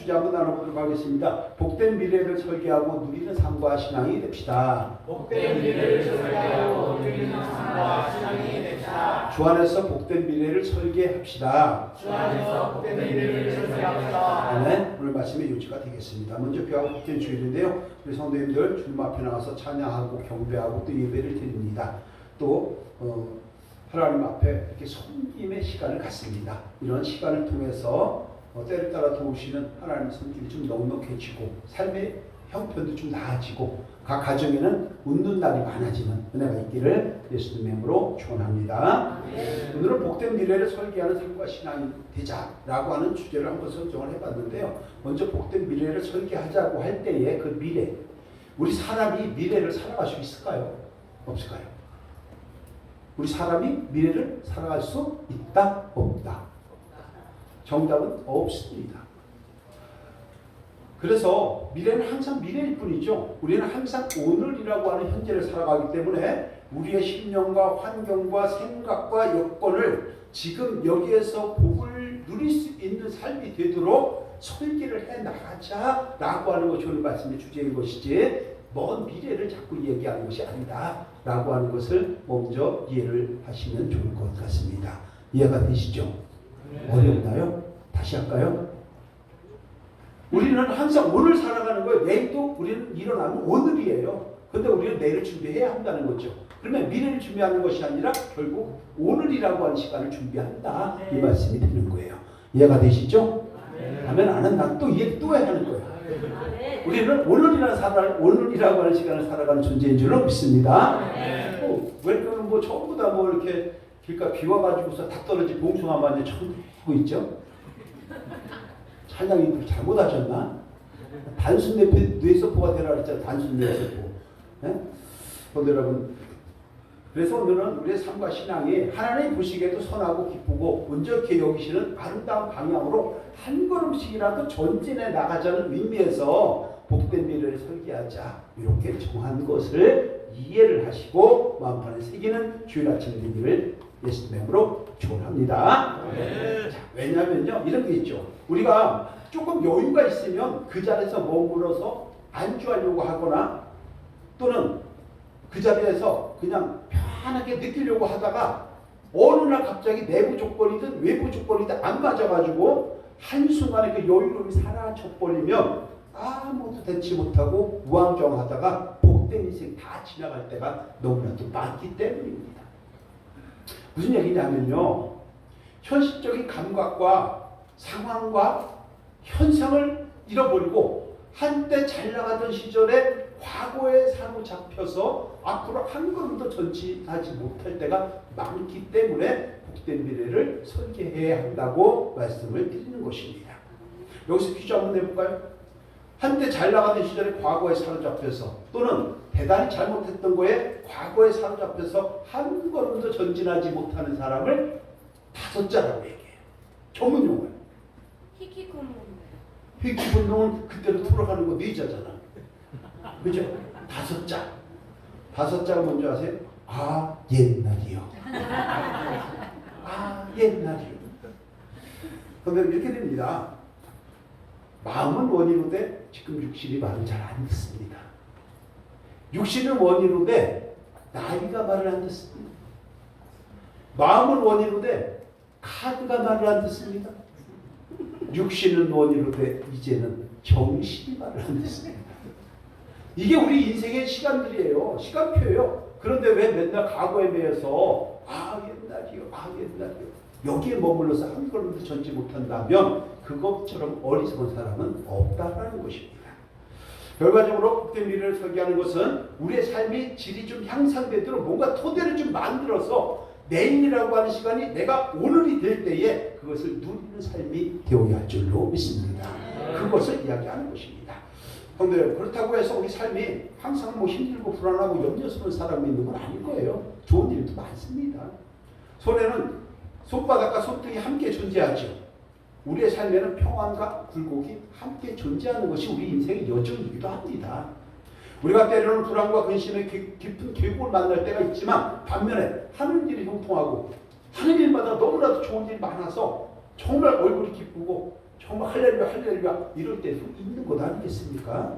주제 한번 나눠보도록 하겠습니다. 복된 미래를 설계하고 누리는 삶과 신앙이 됩시다. 복된 미래를 설계하고 누리는 삶과 신앙이 됩시다. 주 안에서 복된 미래를 설계합시다. 주 안에서 복된 미래를 설계합시다. 네, 오늘 말씀의 요지가 되겠습니다. 먼저 교회가 복된 주일인데요. 우리 성도님들 주님 앞에 나가서 찬양하고 경배하고 또 예배를 드립니다. 또 하나님 앞에 이렇게 섬김의 시간을 갖습니다. 이런 시간을 통해서 때를 따라 도우시는 하나님의 손길이 좀 넉넉해지고 삶의 형편도 좀 나아지고 각 가정에는 웃는 날이 많아지는 은혜가 있기를 예수님의 이름으로 축원합니다. 오늘은 복된 미래를 설계하는 삶과 신앙이 되자라고 하는 주제를 한번 선정을 해봤는데요. 먼저 복된 미래를 설계하자고 할 때의 그 미래, 우리 사람이 미래를 살아갈 수 있을까요? 없을까요? 우리 사람이 미래를 살아갈 수 있다? 없다? 정답은 없습니다. 그래서 미래는 항상 미래일 뿐이죠. 우리는 항상 오늘이라고 하는 현재를 살아가기 때문에 우리의 신념과 환경과 생각과 여건을 지금 여기에서 복을 누릴 수 있는 삶이 되도록 설계를 해 나가자라고 하는 것이 오늘 말씀의 주제인 것이지 먼 미래를 자꾸 얘기하는 것이 아니다 라고 하는 것을 먼저 이해를 하시면 좋을 것 같습니다. 이해가 되시죠? 어렵나요? 다시 할까요? 우리는 항상 오늘 살아가는 거예요. 내일도 우리는 일어나면 오늘이에요. 근데 우리는 내일을 준비해야 한다는 거죠. 그러면 미래를 준비하는 것이 아니라 결국 오늘이라고 하는 시간을 준비한다. 이 말씀이 되는 거예요. 이해가 되시죠? 하면 안 한다. 또 이해 또 해야 하는 거예요. 우리는 오늘이라고 하는 시간을 살아가는 존재인 줄로 믿습니다. 왜 그러면 뭐 전부 다 뭐 이렇게 길가 비 와가지고서 다 떨어진 봉숭아만 이제 처음 하고 있죠? 찬양이 잘못하셨나? 단순 뇌세포가 되라 그랬잖아요. 단순 뇌세포. 네? 여러분, 그래서 오늘은 우리의 삶과 신앙이 하나님 보시기에도 선하고 기쁘고 온전케 여기시는 아름다운 방향으로 한 걸음씩이라도 전진해 나가자는 의미에서 복된 미래를 설계하자 이렇게 정한 것을 이해를 하시고 마음판에 새기는 주일 아침 되기를 예수님의 이름으로 축원합니다. 자, 왜냐하면요 이런 게 있죠. 우리가 조금 여유가 있으면 그 자리에서 머물러서 안주하려고 하거나 또는 그 자리에서 그냥 편하게 느끼려고 하다가 어느 날 갑자기 내부 조건이든 외부 조건이든 안 맞아가지고 한순간에 그 여유로움이 사라져버리면 아무것도 되지 못하고 우왕좌왕하다가 복된 인생 다 지나갈 때가 너무나도 많기 때문입니다. 무슨 얘기냐면요. 현실적인 감각과 상황과 현상을 잃어버리고 한때 잘 나가던 시절에 과거에 사로잡혀서 앞으로 한 걸음도 전진하지 못할 때가 많기 때문에 복된 미래를 설계해야 한다고 말씀을 드리는 것입니다. 여기서 퀴즈 한번 내볼까요? 한때 잘 나가던 시절에 과거에 사로잡혀서 또는 대단히 잘못했던 거에 과거에 사로잡혀서 한 걸음도 전진하지 못하는 사람을 5자라고 얘기해요. 전문 용어예요. 히키코모리. 히키코모리는 그때로 돌아가는 거 4자잖아. 그죠? 5자. 5자가 뭔지 아세요? 아, 옛날이요. 아, 옛날이요. 그런데 이렇게 됩니다. 마음은 원이로 돼 지금 육신이 말을 잘 안 듣습니다. 육신은 원이로 돼 나이가 말을 안 듣습니다. 마음은 원이로 돼 카드가 말을 안 듣습니다. 육신은 원이로 돼 이제는 정신이 말을 안 듣습니다. 이게 우리 인생의 시간들이에요. 시간표예요. 그런데 왜 맨날 과거에 매여서 아 옛날이요, 아 옛날이요. 여기에 머물러서 한 걸음도 전지 못한다면 그것처럼 어리석은 사람은 없다라는 것입니다. 결과적으로 복된 미래를 설계하는 것은 우리의 삶이 질이 좀 향상되도록 뭔가 토대를 좀 만들어서 내일이라고 하는 시간이 내가 오늘이 될 때에 그것을 누리는 삶이 되어야 할 줄로 믿습니다. 그것을 이야기하는 것입니다. 그런데 그렇다고 해서 우리 삶이 항상 뭐 힘들고 불안하고 염려스러운 사람이 있는 건 아닐 거예요. 좋은 일도 많습니다. 손에는 손바닥과 손등이 함께 존재하죠. 우리의 삶에는 평안과 굴곡이 함께 존재하는 것이 우리 인생의 여정이기도 합니다. 우리가 때로는 불안과 근심의 깊은 계곡을 만날 때가 있지만 반면에 하는 일이 형통하고 하는 일마다 너무나도 좋은 일이 많아서 정말 얼굴이 기쁘고 정말 할렐루야 할렐루야 이럴 때도 있는 것 아니겠습니까?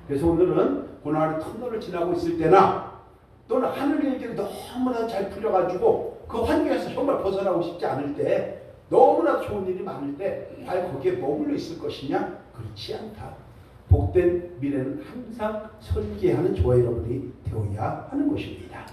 그래서 오늘은 고난의 터널을 지나고 있을 때나 또는 하늘의 일들이 너무나 잘 풀려가지고 그 환경에서 정말 벗어나고 싶지 않을 때 너무나 좋은 일이 많을 때 과연 거기에 머물러 있을 것이냐? 그렇지 않다. 복된 미래는 항상 설계하는 저와 여러분이 되어야 하는 것입니다.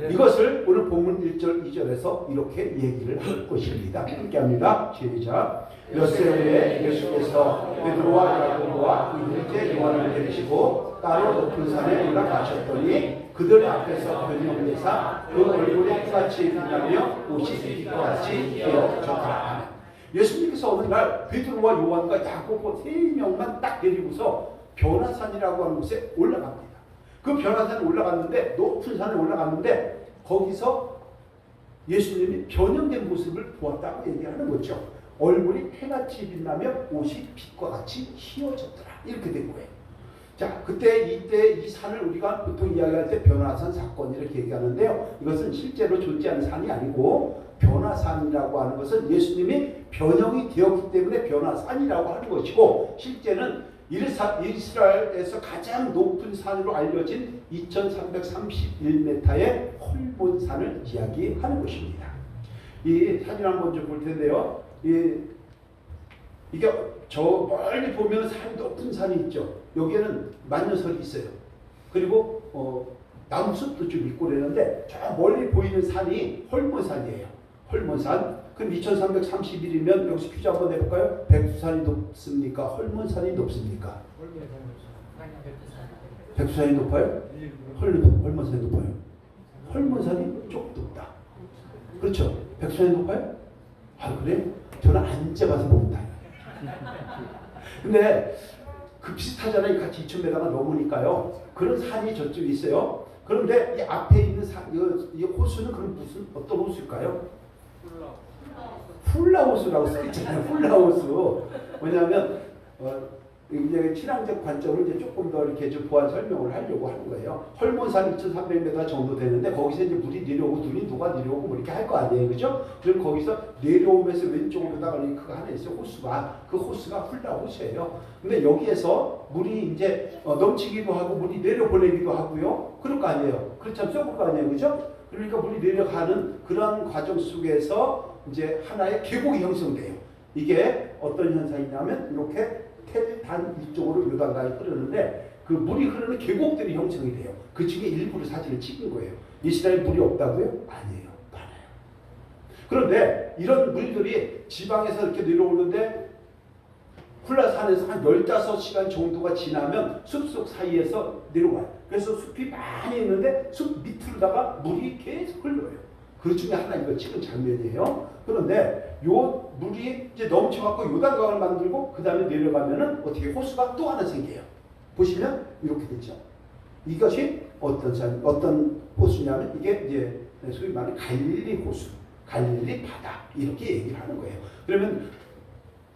이것을 오늘 본문 1절 2절에서 이렇게 얘기를 할 것입니다. 함께 합니다. 시작. 엿새 후에 예수께서 베드로와 야고보와 그 형제 요한을 데리시고 따로 높은 산에 올라가셨더니 그들 앞에서 변명되사 그 얼굴에 똑같이 빛나며 옷이 빛과 같이 되어졌더라. 예수님께서 어느 날 베드로와 요한과 야고보 3명만 딱 데리고서 변화산이라고 하는 곳에 올라갑니다. 그 변화산에 올라갔는데 높은 산에 올라갔는데 거기서 예수님이 변형된 모습을 보았다고 얘기하는 거죠. 얼굴이 해같이 빛나며 옷이 빛과 같이 휘어졌더라. 이렇게 된 거예요. 자, 이때 이 산을 우리가 보통 이야기할 때 변화산 사건 이렇게 얘기하는데요. 이것은 실제로 존재하는 산이 아니고 변화산이라고 하는 것은 예수님이 변형이 되었기 때문에 변화산이라고 하는 것이고 실제는 이스라엘에서 가장 높은 산으로 알려진 2331m의 홀몬산을 이야기하는 것입니다. 이 사진 한번 좀 볼 텐데요. 이게 저 멀리 보면 산 높은 산이 있죠. 여기에는 만년설이 있어요. 그리고 나무숲도 좀 있고 그러는데 저 멀리 보이는 산이 홀몬산이에요. 홀몬산. 그럼 2331이면 여기서 퀴즈 한번 내볼까요? 백두산이 높습니까? 홀몬산이 높습니까? 백두산이 높아요? 홀몬산이 높아요? 홀몬산이 조금 높다. 그렇죠? 백두산이 높아요? 아 그래? 저는 안 재봐서 모른다. 근데 그 비슷하잖아요. 같이 2000m가 넘으니까요. 그런 산이 저쪽에 있어요. 그런데 이 앞에 있는 산, 이 호수는 그럼 어떤 호수일까요? 훌라호수라고 써있잖아요. 훌라호수. 왜냐하면 이제 신앙적 관점을 이제 조금 더 이렇게 좀 보완 설명을 하려고 하는 거예요. 헐몬산 2,300m 정도 되는데 거기서 이제 물이 내려오고 눈이 녹아 내려오고 뭐 이렇게 할 거 아니에요, 그죠? 그럼 거기서 내려오면서 왼쪽으로다가 그 하나 있어요, 호수가. 그 호수가 훌라호수예요. 근데 여기에서 물이 이제 넘치기도 하고 물이 내려보내기도 하고요. 그럴 거 아니에요. 그렇죠? 썩을 거 아니에요, 그죠? 그러니까 물이 내려가는 그런 과정 속에서 이제 하나의 계곡이 형성돼요. 이게 어떤 현상이냐면 이렇게 텔단 이쪽으로 요단강이 흐르는데 그 물이 흐르는 계곡들이 형성이 돼요. 그 중에 일부를 사진을 찍은 거예요. 이스라엘 물이 없다고요? 아니에요. 많아요. 그런데 이런 물들이 지방에서 이렇게 내려오는데 훌라산에서 한 15시간 정도가 지나면 숲속 사이에서 내려와요. 그래서 숲이 많이 있는데 숲 밑으로다가 물이 계속 흘러요. 그 중에 하나 이거 찍은 장면이에요. 그런데 요 물이 이제 넘쳐갖고 요단강을 만들고 그 다음에 내려가면은 어떻게 호수가 또 하나 생겨요. 보시면 이렇게 되죠. 이것이 어떤 호수냐면 이게 이제 소위 말하는 갈릴리 호수, 갈릴리 바다 이렇게 얘기를 하는 거예요. 그러면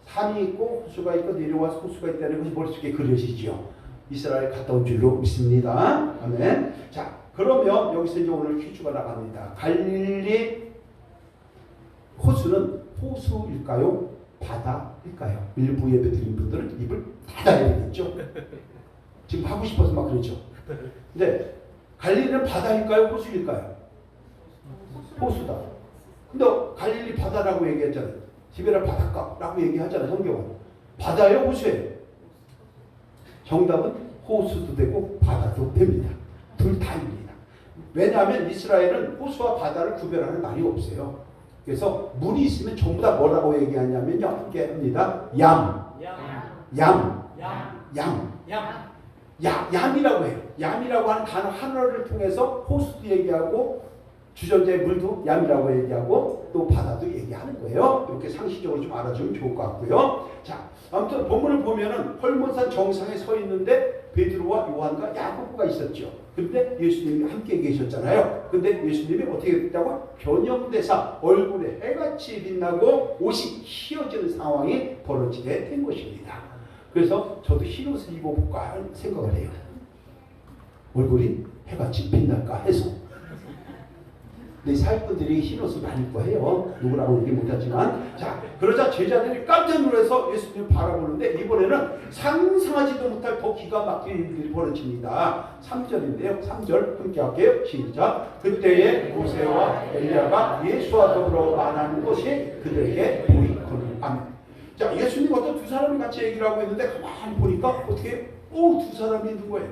산이 있고 호수가 있고 내려와서 호수가 있다는 것이 머릿속에 그려지죠. 이스라엘 갔다 온 줄로 믿습니다. 아멘. 자, 그러면 여기서 이제 오늘 퀴즈가 나갑니다. 갈릴리 호수는 호수일까요? 바다일까요? 일부 예배 드린 분들은 입을 닫아야 되겠죠. 지금 하고 싶어서 막 그러죠. 근데 갈릴리는 바다일까요? 호수일까요? 호수다. 근데 갈릴리 바다라고 얘기했잖아요. 티베라 바닷가라고 얘기하잖아요. 성경은. 바다예요? 호수예요? 정답은 호수도 되고 바다도 됩니다. 둘 다입니다. 왜냐하면 이스라엘은 호수와 바다를 구별하는 말이 없어요. 그래서 물이 있으면 전부 다 뭐라고 얘기하냐면요. 함께 합니다. 얌이라고 해요. 얌이라고 하는 단어 하나를 통해서 호수도 얘기하고 주전자의 물도 얌이라고 얘기하고 또 바다도 얘기하는 거예요. 이렇게 상식적으로 좀 알아주면 좋을 것 같고요. 자, 아무튼 본문을 보면은 헐몬산 정상에 서 있는데 베드로와 요한과 야고보가 있었죠. 근데 예수님이 함께 계셨잖아요. 근데 예수님이 어떻게 됐다고? 변형되사 얼굴에 해같이 빛나고 옷이 휘어지는 상황이 벌어지게 된 것입니다. 그래서 저도 흰 옷을 입어볼까 생각을 해요. 얼굴이 해같이 빛날까 해서. 근데 사역꾼들이 흰 옷을 많이 입고 해요. 누구라고 얘기 못하지만. 자, 그러자 제자들이 깜짝 놀라서 예수님을 바라보는데 이번에는 상상하지도 못할 더 기가 막힌 일들이 벌어집니다. 3절인데요. 3절 함께 할게요. 시작. 그때에 모세와 엘리야가 예수와 더불어 만나는 것이 그들에게 보이거늘. 아멘. 자, 예수님 어떤 두 사람이 같이 얘기를 하고 있는데 가만히 보니까 어떻게 두 사람이 있는 거예요.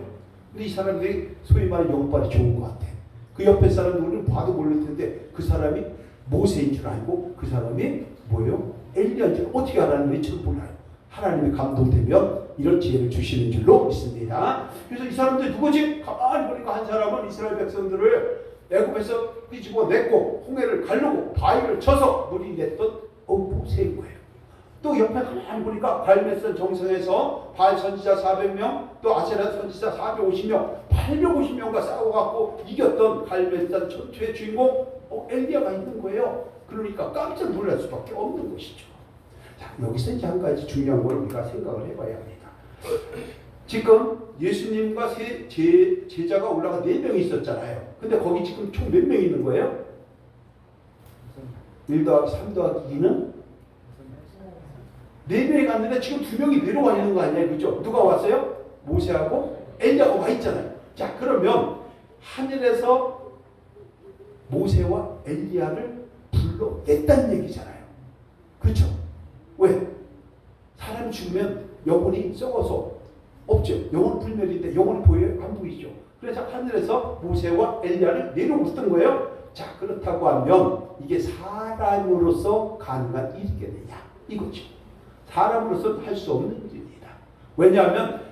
근데 이 사람들이 소위 말해 영빨이 좋은 것 같아. 그 옆에 사람 누구를 봐도 모를 텐데 그 사람이 모세인 줄 알고 그 사람이 뭐예요? 엘리야인 줄 어떻게 알았는지 전 몰라요. 하나님이 감동되면 이런 지혜를 주시는 줄로 믿습니다. 그래서 이 사람들 누구지? 가만히 보니까 한 사람은 이스라엘 백성들을 애굽에서 끄집어냈고 홍해를 가르고 바위를 쳐서 물이 냈던 모세인 거예요. 또 옆에 가만히 보니까 갈멜산 정상에서 바알 선지자 400명, 또 아세라 선지자 450명, 850명과 싸워갖고 이겼던 갈멜산 전투의 주인공 엘리야가 있는 거예요. 그러니까 깜짝 놀랄 수밖에 없는 것이죠. 자, 여기서 이제 한 가지 중요한 걸 우리가 생각을 해봐야 합니다. 지금 예수님과 제자가 올라가 4명이 있었잖아요. 근데 거기 지금 총 몇 명이 있는 거예요? 1 더하기 3 더하기 2는? 4명이 갔는데 지금 2명이 내려와 있는 거 아니에요? 그죠? 누가 왔어요? 모세하고 엘리야가 와 있잖아요. 자, 그러면 하늘에서 모세와 엘리야를 불러냈다는 얘기잖아요. 그렇죠? 왜? 사람이 죽으면 영혼이 썩어서 없죠. 영혼 불멸인데 영혼이 보여요? 안 보이죠. 그래서 하늘에서 모세와 엘리야를 내려오던 거예요. 자, 그렇다고 하면 이게 사람으로서 가능한 일이겠느냐 이거죠. 사람으로서는 할 수 없는 일입니다. 왜냐하면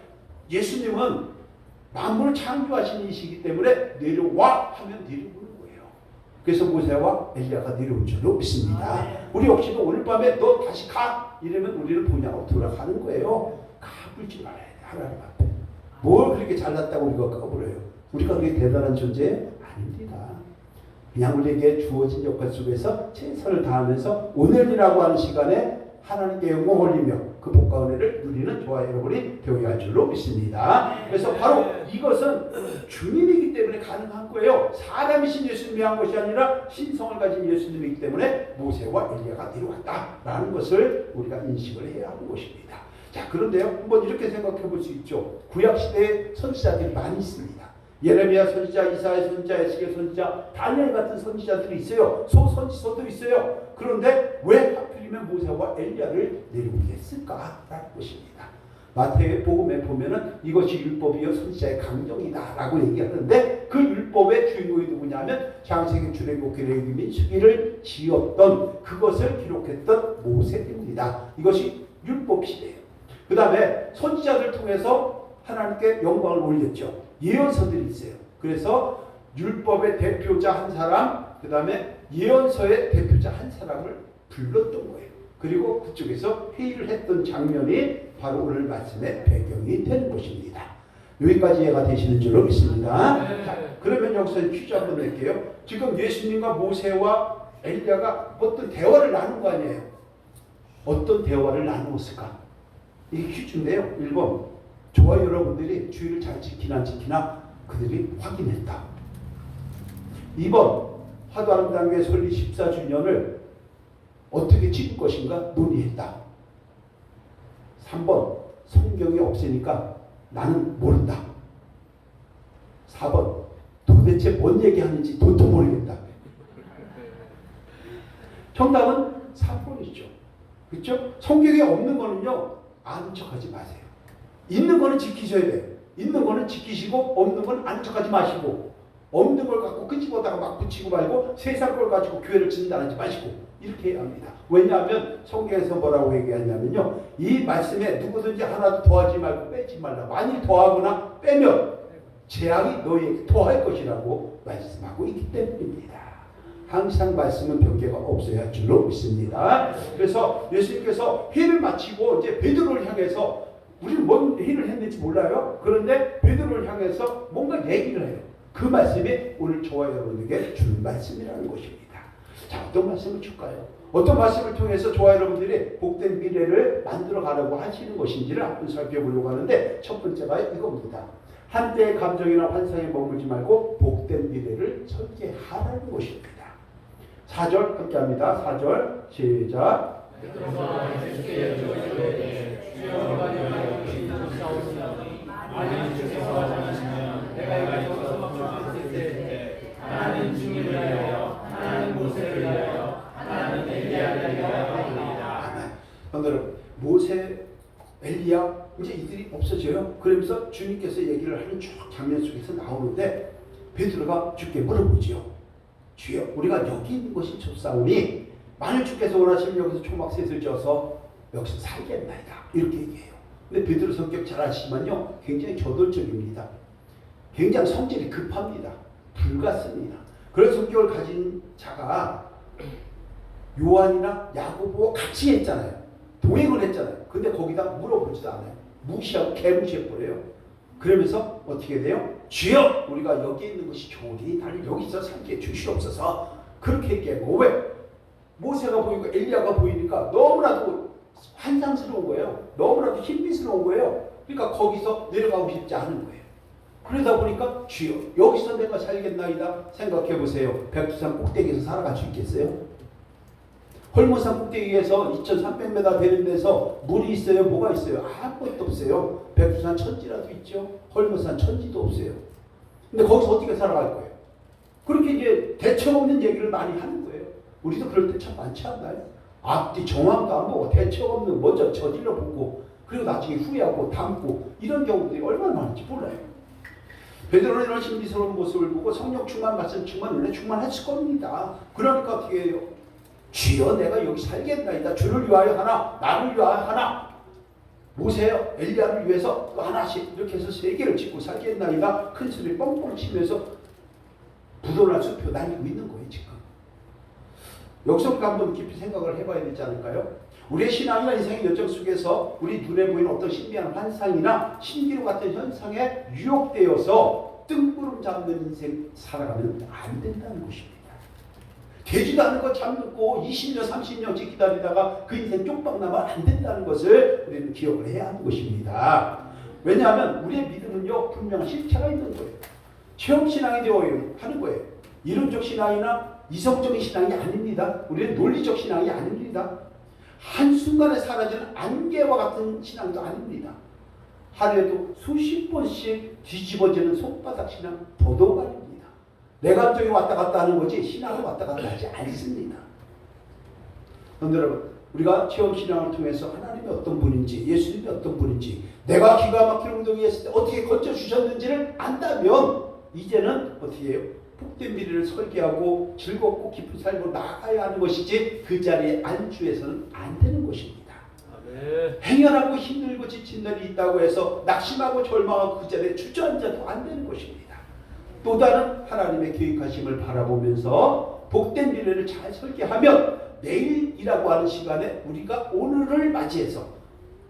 예수님은 만물을 창조하신 이시기 때문에 내려와 하면 내려오는 거예요. 그래서 모세와 엘리야가 내려온 줄로 믿습니다. 우리 혹시도 오늘 밤에 너 다시 가 이러면 우리는 분야로 돌아가는 거예요. 까불지 말아야 돼. 하나님 앞에. 뭘 그렇게 잘났다고 우리가 까불어요. 우리가 그게 대단한 존재? 아닙니다. 그냥 우리에게 주어진 역할 속에서 최선을 다하면서 오늘이라고 하는 시간에 하나님께 영광 올리며 그 복과 은혜를 누리는 저와 여러분이 되어야 할 줄로 믿습니다. 그래서 바로 이것은 주님이기 때문에 가능한 거예요. 사람이신 예수님이 한 것이 아니라 신성을 가진 예수님이기 때문에 모세와 엘리야가 내려왔다라는 것을 우리가 인식을 해야 하는 것입니다. 자, 그런데요, 한번 이렇게 생각해 볼 수 있죠. 구약시대에 선지자들이 많이 있습니다. 예레미야 선지자, 이사야 선지자, 에스겔 선지자, 다니엘 같은 선지자들이 있어요. 소선지서도 있어요. 그런데 왜 하필이면 모세와 엘리야를 내려오게 했을까라는 것입니다. 마태복음에 보면은 이것이 율법이요 선지자의 강정이다라고 얘기하는데 그 율법의 주인공이 누구냐면 창세기, 출애굽기, 레위기, 민수기를 지었던 그것을 기록했던 모세입니다. 이것이 율법 시대예요. 그 다음에 선지자들 통해서 하나님께 영광을 올렸죠. 예언서들이 있어요. 그래서 율법의 대표자 한 사람, 그 다음에 예언서의 대표자 한 사람을 불렀던 거예요. 그리고 그쪽에서 회의를 했던 장면이 바로 오늘 말씀의 배경이 되는 것입니다. 여기까지 이해가 되시는 줄로 믿습니다. 자, 그러면 여기서 퀴즈 한번 낼게요. 지금 예수님과 모세와 엘리야가 어떤 대화를 나눈 거 아니에요? 어떤 대화를 나누었을까? 이게 퀴즈인데요. 1번, 저와 여러분들이 주의를 잘 지키나 안 지키나 그들이 확인했다. 2번, 화도아름당교회 설립 14주년을 어떻게 지킬 것인가 논의했다. 3번, 성경이 없으니까 나는 모른다. 4번, 도대체 뭔 얘기하는지 도통 모르겠다. 정답은 3번이죠. 그렇죠? 성경에 없는 거는요, 아는 척하지 마세요. 있는 거는 지키셔야 돼요. 있는 거는 지키시고 없는 건 아는 척하지 마시고 없는 걸 갖고 끄집어다가 막 붙이고 말고 세상 걸 가지고 교회를 진단하지 마시고 이렇게 해야 합니다. 왜냐하면 성경에서 뭐라고 얘기하냐면요. 이 말씀에 누구든지 하나도 더하지 말고 빼지 말라. 만일 더하거나 빼면 재앙이 너희에게 더할 것이라고 말씀하고 있기 때문입니다. 항상 말씀은 변개가 없어야 할 줄로 믿습니다. 그래서 예수님께서 회를 마치고 이제 베드로를 향해서 우리는 뭔 회를 했는지 몰라요. 그런데 베드로를 향해서 뭔가 얘기를 해요. 그 말씀이 오늘 저와 여러분에게 주는 말씀이라는 것입니다. 자, 어떤 말씀을 줄까요? 어떤 말씀을 통해서 저와 여러분들이 복된 미래를 만들어 가려고 하시는 것인지를 한번 살펴보려고 하는데 첫 번째가 이겁니다. 한때의 감정이나 환상에 머물지 말고 복된 미래를 설계하라는 것입니다. 4절 함께 합니다. 4절 시작. 하나는 중이를 위하여 하나는 모세를 위하여 하나는 엘리야를 위하여 하나이다. 오늘은 모세, 엘리야 이제 이들이 없어져요. 그러면서 주님께서 얘기를 하는 쭉 장면 속에서 나오는데 베드로가 주께 물어보지요. 주여, 우리가 여기 있는 것이 좋사오니 만일 주께서 원하시면 여기서 초막셋을 지어서 여기서 살겠나이다. 이렇게 얘기해요. 근데 베드로 성격 잘 아시지만요, 굉장히 저돌적입니다. 굉장히 성질이 급합니다. 불같습니다. 그런 성격을 가진 자가 요한이나 야고보와 같이 했잖아요. 동행을 했잖아요. 근데 거기다 물어보지도 않아요. 무시하고 개무시해버려요. 그러면서 어떻게 돼요? 주여, 우리가 여기 있는 것이 좋으니 나를 여기서 살게 주시옵소서. 그렇게 얘기하고, 왜? 모세가 보이고 엘리야가 보이니까 너무나도 환상스러운 거예요. 너무나도 신비스러운 거예요. 그러니까 거기서 내려가고 싶지 않은 거예요. 그러다 보니까 주여, 여기서 내가 살겠나이다. 생각해 보세요. 백두산 꼭대기에서 살아갈 수 있겠어요? 헐모산 꼭대기에서 2300m 되는 데서 물이 있어요? 뭐가 있어요? 아무것도 없어요. 백두산 천지라도 있죠. 헐모산 천지도 없어요. 근데 거기서 어떻게 살아갈 거예요? 그렇게 이제 대책 없는 얘기를 많이 하는 거예요. 우리도 그럴 때 참 많지 않나요? 앞뒤 정황도 안 보고 대책 없는 먼저 저질러 보고 그리고 나중에 후회하고 담고 이런 경우들이 얼마나 많은지 몰라요. 베드로는 이런 신비스러운 모습을 보고 성령 충만, 말씀 충만, 은혜 충만했을 겁니다. 그러니까 어떻게 해요? 주여, 내가 여기 살겠나이다. 주를 위하여 하나, 나를 위하여 하나, 모세, 엘리야를 위해서 또 하나씩 이렇게 해서 세 개를 짓고 살겠나이다. 큰 소리 뻥뻥 치면서 부도날 숲표 다니고 있는 거예요 지금. 여기서 우리가 한번 깊이 생각을 해봐야 되지 않을까요? 우리의 신앙이나 인생의 여정 속에서 우리 눈에 보이는 어떤 신비한 환상이나 신기루 같은 현상에 유혹되어서 뜬구름 잡는 인생 살아가면 안 된다는 것입니다. 되지도 않는 거 참고 20년, 30년씩 기다리다가 그 인생 쪽박 나면 안 된다는 것을 우리는 기억을 해야 하는 것입니다. 왜냐하면 우리의 믿음은요, 분명한 실체가 있는 거예요. 체험신앙이 되어야 하는 거예요. 이론적 신앙이나 이성적인 신앙이 아닙니다. 우리는 논리적 신앙이 아닙니다. 한순간에 사라지는 안개와 같은 신앙도 아닙니다. 하루에도 수십 번씩 뒤집어지는 손바닥 신앙 더더욱 아닙니다. 내 감정이 왔다 갔다 하는 거지 신앙은 왔다 갔다 하지 않습니다. 그런데 여러분, 우리가 체험신앙을 통해서 하나님이 어떤 분인지, 예수님이 어떤 분인지, 내가 기가 막힌 웅덩이에 있을 때 어떻게 건져주셨는지를 안다면 이제는 어떻게 해요? 복된 미래를 설계하고 즐겁고 깊은 삶으로 나아가야 하는 것이지 그 자리에 안주해서는 안 되는 것입니다. 행여하고 힘들고 지친 날이 있다고 해서 낙심하고 절망하고 그 자리에 주저앉아도 안 되는 것입니다. 또 다른 하나님의 계획하심을 바라보면서 복된 미래를 잘 설계하면 내일이라고 하는 시간에 우리가 오늘을 맞이해서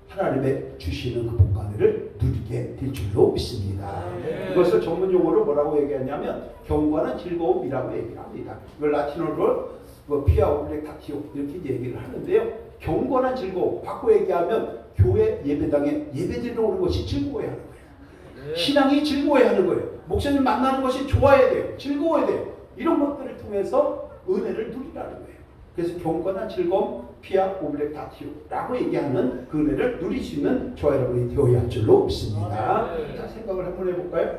하나님의 주시는 그 복관을 누리게 될 줄로 믿습니다. 이것을 전문 용어로 뭐라고 얘기하냐면 경건한 즐거움이라고 얘기를 합니다. 이걸 라틴어로 피아 오블렉타티오 이렇게 얘기를 하는데요. 경건한 즐거움, 바꿔 얘기하면 교회 예배당에 예배드리러 오는 것이 즐거워야 하는 거예요. 신앙이 즐거워야 하는 거예요. 목사님 만나는 것이 좋아야 돼요. 즐거워야 돼요. 이런 것들을 통해서 은혜를 누리라는 거예요. 그래서 경건한 즐거움, 피아 오블렉타티오라고 얘기하는 그 은혜를 누릴 수 있는 저와 여러분이 되어야 할 줄로 믿습니다. 자, 생각을 한번 해볼까요?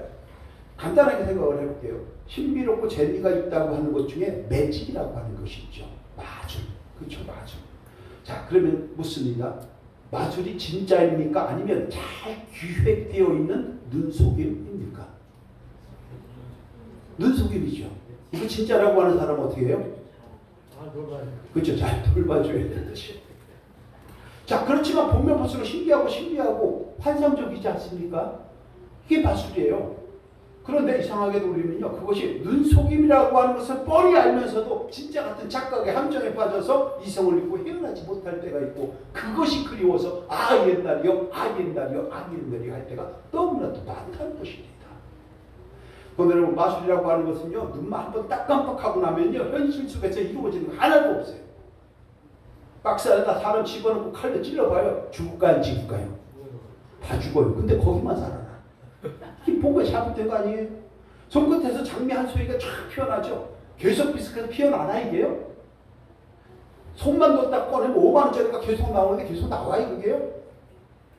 간단하게 생각을 해볼게요. 신비롭고 재미가 있다고 하는 것 중에 매직이라고 하는 것이 있죠. 마술. 그렇죠, 마술. 자, 그러면 묻습니다. 마술이 진짜입니까? 아니면 잘 기획되어 있는 눈속임입니까? 눈속임이죠. 이거 진짜라고 하는 사람은 어떻게 해요? 그렇죠. 잘 돌봐줘야 되듯이. 자, 그렇지만 보면 볼수록 신기하고 환상적이지 않습니까? 이게 마술이에요. 그런데 이상하게도 우리는요, 그것이 눈속임이라고 하는 것을 뻔히 알면서도 진짜 같은 착각의 함정에 빠져서 이성을 잃고 헤어나지 못할 때가 있고, 그것이 그리워서 옛날이요 할 때가 너무나도 많다는 것입니다. 오늘은 마술이라고 하는 것은요, 눈만 한번 딱 깜빡하고 나면요, 현실 속에서 이루어지는 거 하나도 없어요. 박스 안에다 사람 집어넣고 칼로 찔러봐요. 죽을까요? 죽을까요? 다 죽어요. 근데 거기만 살아나. 이게 뭔가 잘못된 거 아니에요? 손끝에서 장미 한 소리가 쫙 피어나죠. 계속 비슷해서 피어나나 이게요? 손만 뒀다 꺼내면 5만 원짜리가 계속 나오는데 계속 나와요 그게요?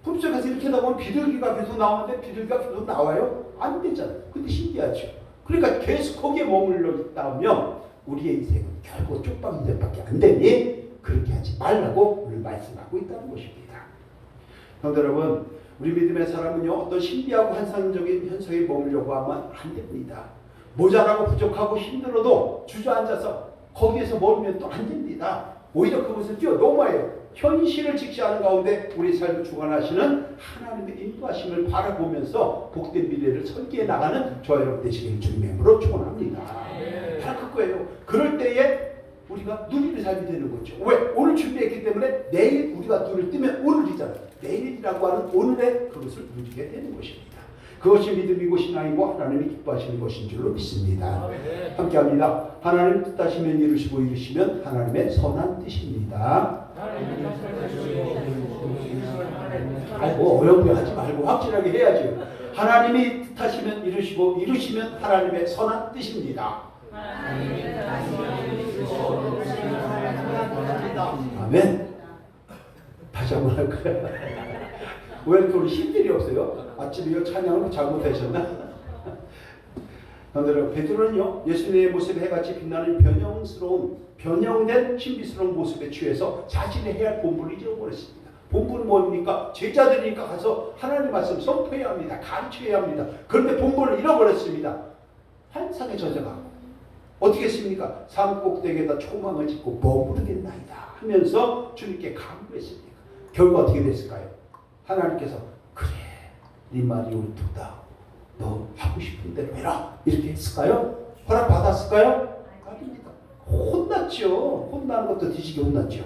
품속에서 이렇게 하다 보면 비둘기가 계속 나오는데 비둘기가 계속 나와요? 안 되잖아요. 근데 신기하죠. 그러니까 계속 거기에 머물러 있다면 우리의 인생은 결국 쪽방이들밖에 안 되니 그렇게 하지 말라고 오늘 말씀하고 있다는 것입니다. 성도 여러분, 우리 믿음의 사람은요 어떤 신비하고 환상적인 현상에 머물려고 하면 안 됩니다. 모자라고 부족하고 힘들어도 주저앉아서 거기에서 머물면 또 안 됩니다. 오히려 그것을 뛰어넘어요. 현실을 직시하는 가운데 우리 삶을 주관하시는 하나님의 인도하심을 바라보면서 복된 미래를 설계해 나가는 저와 여러분 되시길 주님의 이름으로 축원합니다. 바로 그거예요. 그럴 때에 우리가 누리는 삶이 되는 거죠. 왜? 오늘 준비했기 때문에 내일 우리가 눈을 뜨면 오늘이잖아요. 내일이라고 하는 오늘에 그것을 누리게 되는 것입니다. 그것이 믿음이고 신앙이고 하나님이 기뻐하시는 것인 줄로 믿습니다. 함께합니다. 하나님 뜻하시면 이루시고 이루시면 하나님의 선한 뜻입니다. 아이고 어렵게 하지 말고 확실하게 해야죠. 하나님이 뜻하시면 이루시고 이루시면 하나님의 선한 뜻입니다. 아멘. 다시 한번 할까요? 왜 이렇게 우리 힘들이 없어요? 아침에 이거 찬양을 잘못하셨나? 여러분, 베드로는요 예수님의 모습에 해같이 빛나는 변형된 신비스러운 모습에 취해서 자신의 해야 할 본분을 잃어버렸습니다. 본분은 뭡니까? 제자들이니까 가서 하나님 말씀 선포해야 합니다. 가르쳐야 합니다. 그런데 본분을 잃어버렸습니다. 환상에 젖어가고 어떻게 했습니까? 산 꼭대기에다 초망을 짓고 머무르겠나이다 하면서 주님께 간구했습니다. 결과 어떻게 됐을까요? 하나님께서 그래 네 말이 옳도다. 너 하고 싶은 대로 해라. 이렇게 했을까요? 허락 받았을까요? 아닙니다. 혼났죠. 혼나는 것도 뒤지게 혼났죠.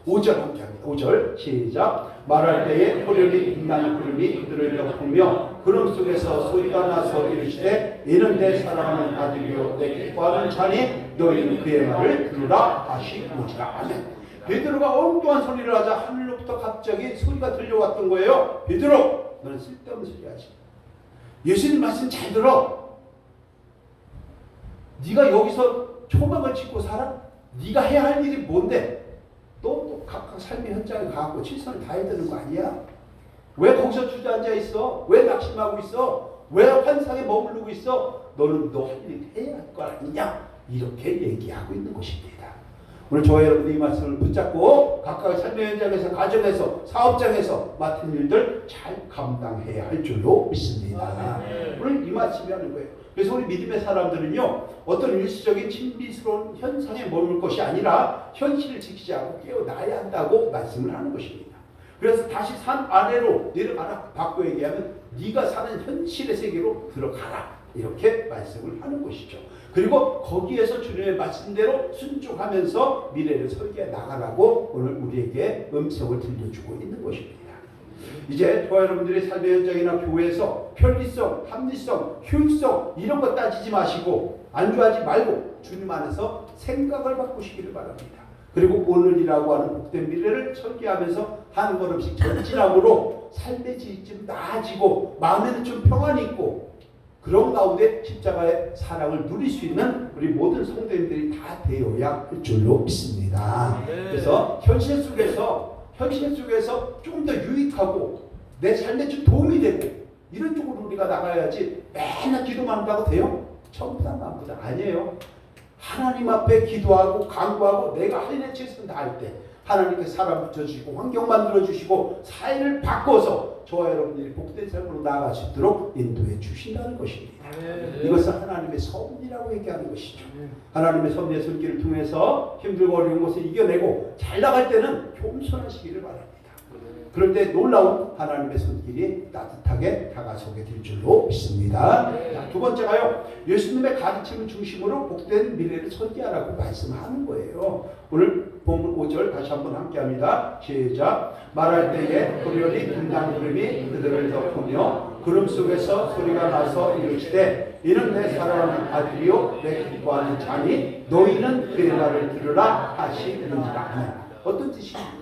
5절 함께합니다. 5절 시작. 말할 때에 호련히 빛나는 구름이 그들을 덮으며 구름 속에서 소리가 나서 이르시되 이는 내 사랑하는 아들이요 내 기뻐하는 자니 너희는 그의 말을 들으라 하시니라. 아멘. 베드로가 엉뚱한 소리를 하자 하늘로부터 갑자기 소리가 들려왔던 거예요. 베드로 너는 쓸데없는 소리 하지. 예수님 말씀 잘 들어. 네가 여기서 초막을 짓고 살아? 네가 해야 할 일이 뭔데? 또 각각 삶의 현장에 가고 최선을 다해야 되는 거 아니야? 왜 거기서 주저앉아 있어? 왜 낙심하고 있어? 왜 환상에 머무르고 있어? 너는 너 할 일 해야 할 거 아니냐? 이렇게 얘기하고 있는 것입니다. 오늘 저와 여러분이 이 말씀을 붙잡고 각각 삶의 현장에서 가정에서 사업장에서 맡은 일들 잘 감당해야 할 줄로 믿습니다. 오늘 이 말씀이 하는 거예요. 그래서 우리 믿음의 사람들은요 어떤 일시적인 신비스러운 현상에 머물 것이 아니라 현실을 지키자고 깨어나야 한다고 말씀을 하는 것입니다. 그래서 다시 산 아래로 내려가라. 바꿔 얘기하면 네가 사는 현실의 세계로 들어가라. 이렇게 말씀을 하는 것이죠. 그리고 거기에서 주님의 말씀대로 순종하면서 미래를 설계해 나가라고 오늘 우리에게 음성을 들려주고 있는 것입니다. 이제 저와 여러분들의 삶의 현장이나 교회에서 편리성, 합리성, 효율성 이런 거 따지지 마시고 안주하지 말고 주님 안에서 생각을 바꾸시기를 바랍니다. 그리고 오늘이라고 하는 복된 미래를 설계하면서 한 걸음씩 전진함으로 삶의 질이 좀 나아지고 마음에는 좀 평안이 있고 그런 가운데 십자가의 사랑을 누릴 수 있는 우리 모든 성도님들이 다 되어야 할 줄로 믿습니다. 그래서 현실 속에서 좀 더 유익하고 내 삶에 좀 도움이 되고 이런 쪽으로 우리가 나가야지 맨날 기도만 한다고 돼요? 전부 다 남보다 아니에요. 하나님 앞에 기도하고 간구하고 내가 할 일에 최선 다할 때 하나님께서 사람 붙여주시고 환경 만들어주시고 사회를 바꿔서 저와 여러분들이 복된 삶으로 나아갈 수 있도록 인도해 주신다는 것입니다. 이것은 하나님의 섭리라고 얘기하는 것이죠. 하나님의 섭리의 손길을 통해서 힘들고 어려운 것을 이겨내고 잘 나갈 때는 겸손하시기를 바랍니다. 그럴 때 놀라운 하나님의 손길이 따뜻하게 다가서게 될 줄로 믿습니다. 자, 두 번째가요. 예수님의 가르침을 중심으로 복된 미래를 설계하라고 말씀하는 거예요. 오늘 본문 5절 다시 한번 함께합니다. 시작. 말할 때에 호련히 빛나는 구름이 그들을 덮으며 구름 속에서 소리가 나서 이르시되 이는 내 사랑하는 아들이요 내 기뻐하는 자니 너희는 그의 말을 들으라 하시느니라. 어떤 뜻입니까?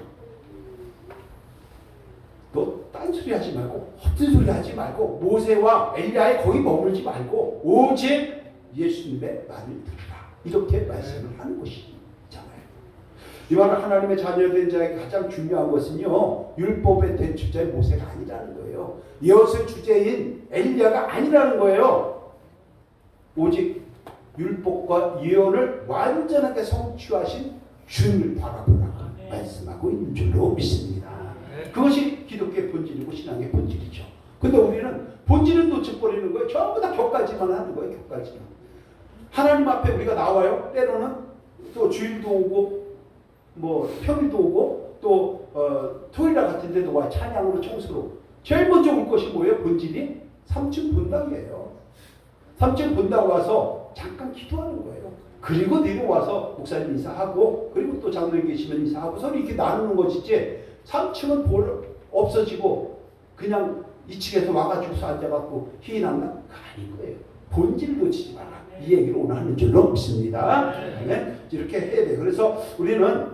너 딴소리 하지 말고 헛된 소리 하지 말고 모세와 엘리야에 거기 머물지 말고 오직 예수님의 말을 들으라. 이렇게 말씀을 하는 것이잖아요. 이 말은 하나님의 자녀된 자에게 가장 중요한 것은요, 율법의 대주자의 모세가 아니라는 거예요. 예언의 주제인 엘리야가 아니라는 거예요. 오직 율법과 예언을 완전하게 성취하신 주님을 바라보라고 말씀하고 있는 줄로 믿습니다. 그것이 기독교의 본질이고 신앙의 본질이죠. 근데 우리는 본질은 놓쳐버리는 거예요. 전부 다 격가지만 하는 거예요. 격가지만. 하나님 앞에 우리가 나와요. 때로는 또 주일도 오고 뭐 평일도 오고 또 토요일 같은 데도 와 찬양으로 청소로. 제일 먼저 올 것이 뭐예요? 본질이 3층 본당이에요. 3층 본당 와서 잠깐 기도하는 거예요. 그리고 내려와서 목사님 인사하고 그리고 또 장로님 계시면 인사하고 서로 이렇게 나누는 것이지 3층은 없어지고 그냥 2층에서 와가지고 앉아갖고 희낙낙 아닌 거예요. 본질 놓치지 마라. 이 얘기를 오늘 하는 줄로 믿습니다. 네? 이렇게 해야 돼요. 그래서 우리는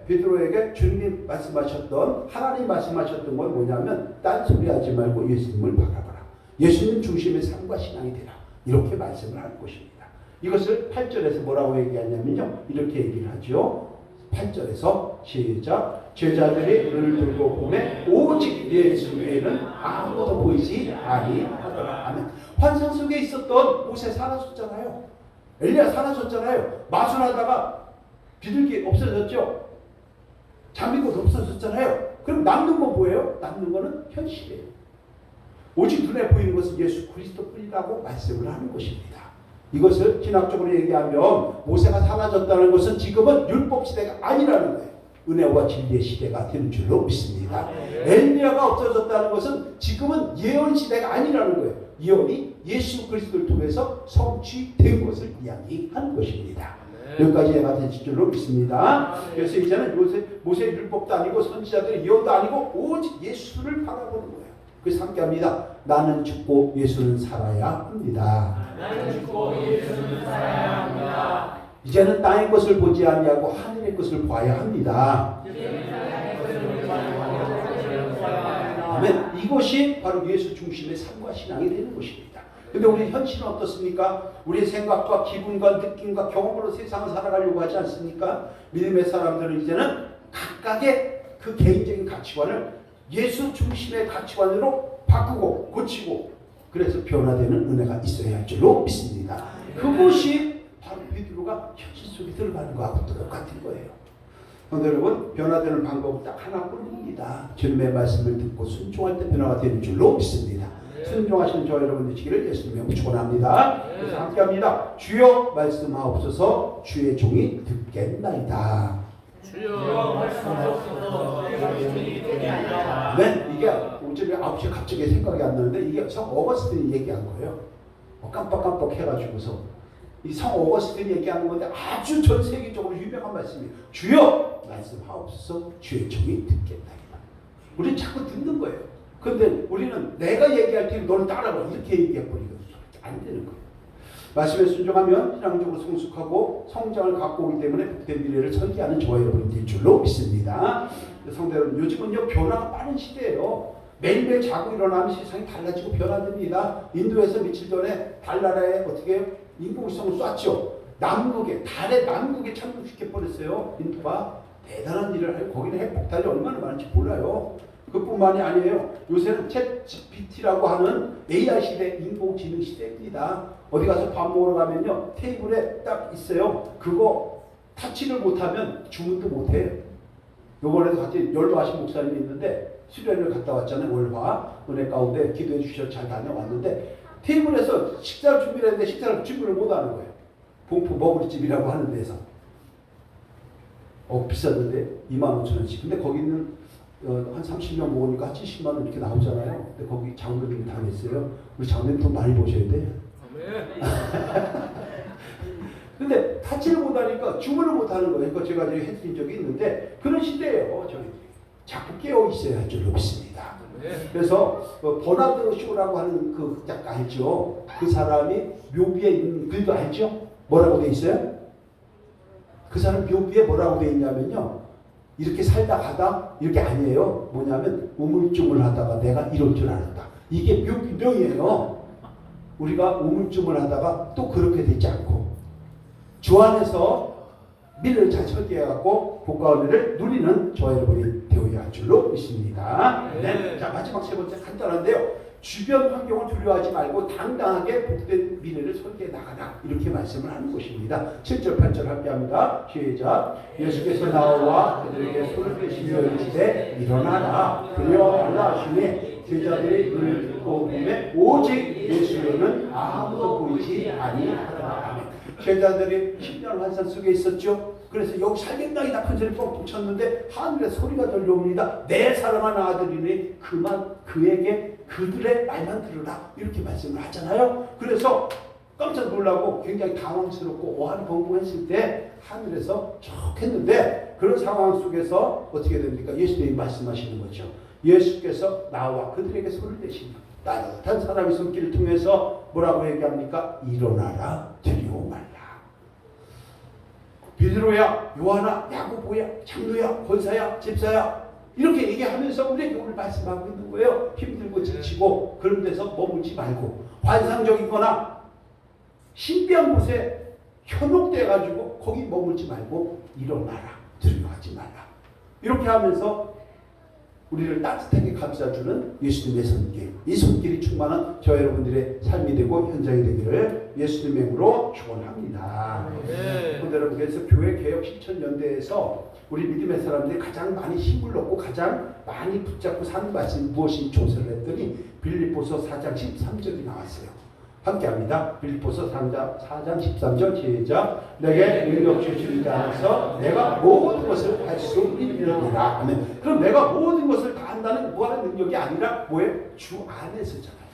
베드로에게 주님이 말씀하셨던 하나님 말씀하셨던 건 뭐냐면 딴소리 하지 말고 예수님을 바라봐라. 예수님 중심의 삶과 신앙이 되라. 이렇게 말씀을 하는 것입니다. 이것을 8절에서 뭐라고 얘기하냐면요. 이렇게 얘기를 하죠. 8절에서 시작. 제자들이 눈을 들고 보매 오직 예수 외에는 아무도 보이지 아니하더라. 아멘. 환상 속에 있었던 모세 사라졌잖아요. 엘리야 사라졌잖아요. 마술하다가 비둘기 없어졌죠. 장미꽃 없어졌잖아요. 그럼 남는 건 뭐예요? 남는 거는 현실이에요. 오직 눈에 보이는 것은 예수 그리스도뿐이라고 말씀을 하는 것입니다. 이것을 신학적으로 얘기하면 모세가 사라졌다는 것은 지금은 율법 시대가 아니라는 거예요. 은혜와 진리의 시대가 되는 줄로 믿습니다. 엘리야가 없어졌다는 것은 지금은 예언 시대가 아니라는 거예요. 예언이 예수 그리스도를 통해서 성취된 것을 이야기하는 것입니다. 여기까지 이해가 되실 줄로 믿습니다. 그래서 이제는 모세 율법도 아니고 선지자들의 예언도 아니고 오직 예수를 바라보는 거예요. 그래서 함께 합니다. 나는 죽고 예수는 살아야 합니다. 나는 죽고 예수는 살아야 합니다. 이제는 땅의 것을 보지 아니하고 하늘의 것을 봐야 합니다. 아멘. 이것이 바로 예수 중심의 삶과 신앙이 되는 것입니다. 근데 우리 현실은 어떻습니까? 우리의 생각과 기분과 느낌과 경험으로 세상을 살아가려고 하지 않습니까? 믿음의 사람들은 이제는 각각의 그 개인적인 가치관을 예수 중심의 가치관으로 바꾸고 고치고 그래서 변화되는 은혜가 있어야 할 줄로 믿습니다. 그것이 바로 베드로가 현실 속에 들어가는 거하고 똑같은 거예요. 그런데 여러분 변화되는 방법은 딱 하나뿐입니다. 주님의 말씀을 듣고 순종할 때 변화가 되는 줄로 믿습니다. 순종하시는 저 여러분 되시기를 예수님의 축원합니다. 그래서 함께합니다. 주여 말씀하옵소서 주의 종이 듣겠나이다. 주여 말씀하옵소서 주의 종이 듣겠나이다. 네, 이게 오전에 9시에 갑자기 생각이 안 나는데 이게 성 어거스틴이 얘기한 거예요. 깜빡깜빡 해가지고서 이 성 어거스틴이 얘기하는 건데 아주 전 세계적으로 유명한 말씀이에요. 주여 말씀하옵소서 주의 종이 듣겠나이다. 우리는 자꾸 듣는 거예요. 근데 우리는 내가 얘기할 때 너는 따라와 이렇게 얘기해버리거든요. 안 되는 거예요. 말씀에 순종하면 신앙적으로 성숙하고 성장을 갖고 오기 때문에 복된 미래를 설계하는 저와 여러분이 될 줄로 믿습니다. 성도 여러분, 요즘은요 변화가 빠른 시대예요. 매일매일 자고 일어나면 세상이 달라지고 변화됩니다. 인도에서 며칠 전에 달나라에 어떻게 인공위성을 쐈죠. 남극에 달의 남극에 착륙시켜버렸어요. 인도가 대단한 일을 하고 거기는 핵폭탄이 얼마나 많은지 몰라요. 그뿐만이 아니에요. 요새는 챗 GPT라고 하는 AI 시대, 인공지능 시대입니다. 어디 가서 밥 먹으러 가면요 테이블에 딱 있어요. 그거 타치를 못하면 주문도 못해요. 요번에도 같이 연로하신 목사님이 있는데 수련을 갔다 왔잖아요. 월화 은혜 가운데 기도해 주셔서 잘 다녀왔는데 테이블에서 식사를 준비를 했는데 식사를 준비를 못하는 거예요. 봉프 먹을집이라고 하는 데서 비쌌는데 25,000원씩. 근데 거기는 한 30명 먹으니까 70만 원 이렇게 나오잖아요. 근데 거기 장로님이 다녔어요. 우리 장로님 돈 많이 보셔야 돼. 근데 타치를 못하니까 주문을 못하는 거예요. 그러니까 제가 이제 해드린 적이 있는데 그런 시대예요. 저희들이 자꾸 깨어 있어야 할 줄로 믿습니다. 그래서 버나드 쇼라고 하는 그 작가 알죠? 그 사람이 묘비에 있는 글도 알죠? 뭐라고 돼 있어요? 그 사람 묘비에 뭐라고 돼 있냐면요. 이렇게 살다 가다 이렇게 아니에요. 뭐냐면 우물쭈물 하다가 내가 이럴 줄 알았다. 이게 묘비명이에요. 우리가 우물쭈물 하다가 또 그렇게 되지 않고 주 안에서 미래를 잘 설계해갖고 복과 은혜를 누리는 저와 여러분이 되어야 할 줄로 믿습니다. 네. 자, 마지막 세 번째 간단한데요. 주변 환경을 두려워하지 말고 당당하게 복된 미래를 설계해 나가라. 이렇게 말씀을 하는 것입니다. 7절 8절 함께 합니다. 시작. 예수께서 나와 그들에게 손을 떼시며 이르시되 일어나라. 그녀와 말라 하시니 제자들이 눈을 듣고 보매 오직 예수에는 아무도 보이지 아니하더라. 아멘. 제자들이 10년 환상 속에 있었죠. 그래서 여기 살겠나이다 큰 소리 뻥뻥 쳤는데 하늘에 소리가 들려옵니다. 내 사랑하는 아들이니 그만 그에게 그들의 말만 들으라. 이렇게 말씀을 하잖아요. 그래서 깜짝 놀라고 굉장히 당황스럽고 오한벙벙했을 때 하늘에서 척 했는데 그런 상황 속에서 어떻게 됩니까? 예수님이 말씀하시는 거죠. 예수께서 나와 그들에게 손을 대시며 따뜻한 사람의 손길을 통해서 뭐라고 얘기합니까? 일어나라, 두려워 말라. 베드로야, 요한아, 야고보야, 장로야, 권사야, 집사야 이렇게 얘기하면서 우리에게 오늘 말씀하고 있는 거예요. 힘들고 지치고 그런 데서 머물지 말고 환상적이거나 신비한 곳에 현혹돼가지고 거기 머물지 말고 일어나라, 두려워하지 말라. 이렇게 하면서 우리를 따뜻하게 감싸주는 예수님의 손길, 이 손길이 충만한 저 여러분들의 삶이 되고 현장이 되기를 예수님의 이름으로 축원합니다. 여러분, 그래서 교회 개혁 실천연대에서 우리 믿음의 사람들이 가장 많이 힘을 넣고 가장 많이 붙잡고 사는 말씀이 무엇인지 조사를 했더니 빌립보서 4장 13절이 나왔어요. 함께합니다. 빌립보서 4장 13절 시작. 내게 능력 주시는 자 안에서 내가 모든 것을 할 수 있느니라. 아멘. 그럼 내가 모든 것을 다 한다는 무한한 능력이 아니라 뭐예요? 주 안에서잖아요.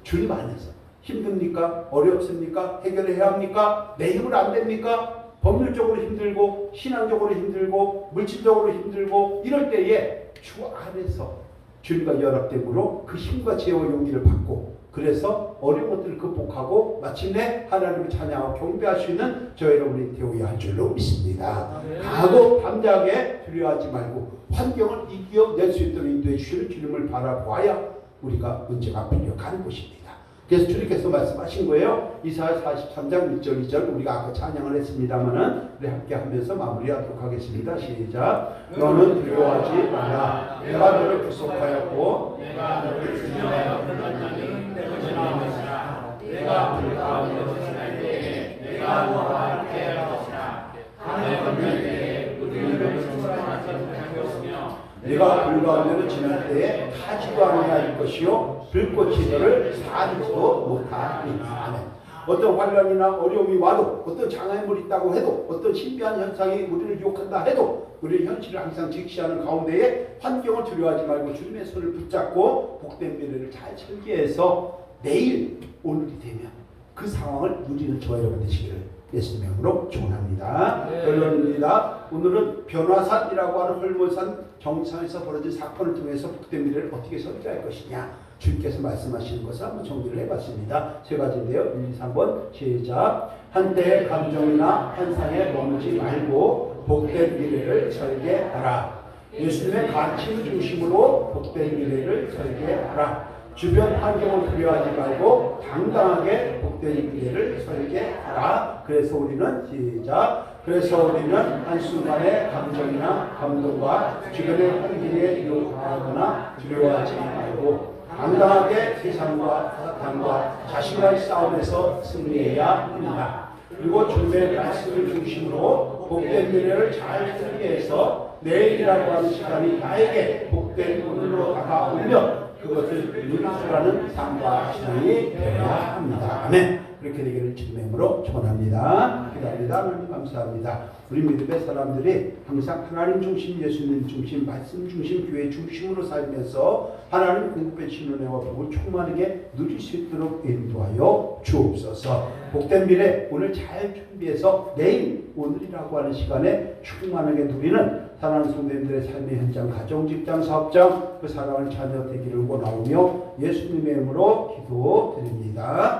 주님 안에서. 힘듭니까? 어렵습니까? 해결해야 합니까? 내 힘으로 안 됩니까? 법률적으로 힘들고 신앙적으로 힘들고 물질적으로 힘들고 이럴 때에 주 안에서 주님과 연합됨으로 그 힘과 지혜와 용기를 받고 그래서 어려운 것들을 극복하고 마침내 하나님을 찬양하고 경배할 수 있는 저 여러분이 되어야 할 줄로 믿습니다. 강하고 담대하게 두려워하지 말고 환경을 이겨낼 수 있도록 인도해 주시는 주님을 바라보아야 우리가 문제가 풀려가는 것입니다. 그래서 주님께서 말씀하신 거예요. 이사야 43장 1절 2절 우리가 아까 찬양을 했습니다마는 우리 함께 하면서 마무리하도록 하겠습니다. 시작. 너는 두려워하지 말라. 내가 너를 구속하였고 내가 너를 주님하여 불렀나니 내가 불 가운데 지날 때에 내가 너와 함께 할 것이라. 하늘 건널 때에 우리를 충분하지 못한 것이며 네가 불 가운데로 지날 때에 타지도 아니할 것이요 불꽃이 너를 사지도 못하리니. 아멘. 어떤 환란이나 어려움이 와도 어떤 장애물이 있다고 해도 어떤 신비한 현상이 우리를 유혹한다 해도 우리의 현실을 항상 직시하는 가운데에 환경을 두려워하지 말고 주님의 손을 붙잡고 복된 미래를 잘 설계해서 내일 오늘이 되면 그 상황을 누리는 저와 여러분 되시기를 예수님의 이름으로 축원합니다. 결론입니다. 오늘은 변화산이라고 하는 헐몬산 정상에서 벌어진 사건을 통해서 복된 미래를 어떻게 설계할 것이냐 주님께서 말씀하시는 것을 한번 정리를 해봤습니다. 세 가지인데요. 1, 2, 3번 시작. 한때의 감정이나 환상에 머물지 말고 복된 미래를 설계하라. 예수님의 가르침을 중심으로 복된 미래를 설계하라. 주변 환경을 두려워하지 말고 당당하게 복된 미래를 설계하라. 그래서 우리는 시작. 그래서 우리는 한순간의 감정이나 감동과 주변의 환경에 유혹하거나 두려워하지 말고 당당하게 세상과 사탄과 자신과의 싸움에서 승리해야 합니다. 그리고 주님의 말씀을 중심으로 복된 미래를 잘 설계해서 내일이라고 하는 시간이 나에게 복된 오늘로 다가오면 그것을 누릴 줄 아는 삶과 신앙이 되어야 합니다. 아멘. 그렇게 되기를 주님의 이름으로 축원합니다. 기도합니다. 하나님 감사합니다. 우리 믿음의 사람들이 항상 하나님 중심, 예수님 중심, 말씀 중심, 교회 중심으로 살면서 하나님 공급해 주시는 은혜와 복을 충만하게 누릴 수 있도록 인도하여 주옵소서. 복된 미래 오늘 잘 준비해서 내일 오늘이라고 하는 시간에 충만하게 누리는 사랑하는 성도님들의 삶의 현장, 가정, 직장, 사업장 그 사랑을 자녀 되기를 원하오며 예수님의 이름으로 기도드립니다.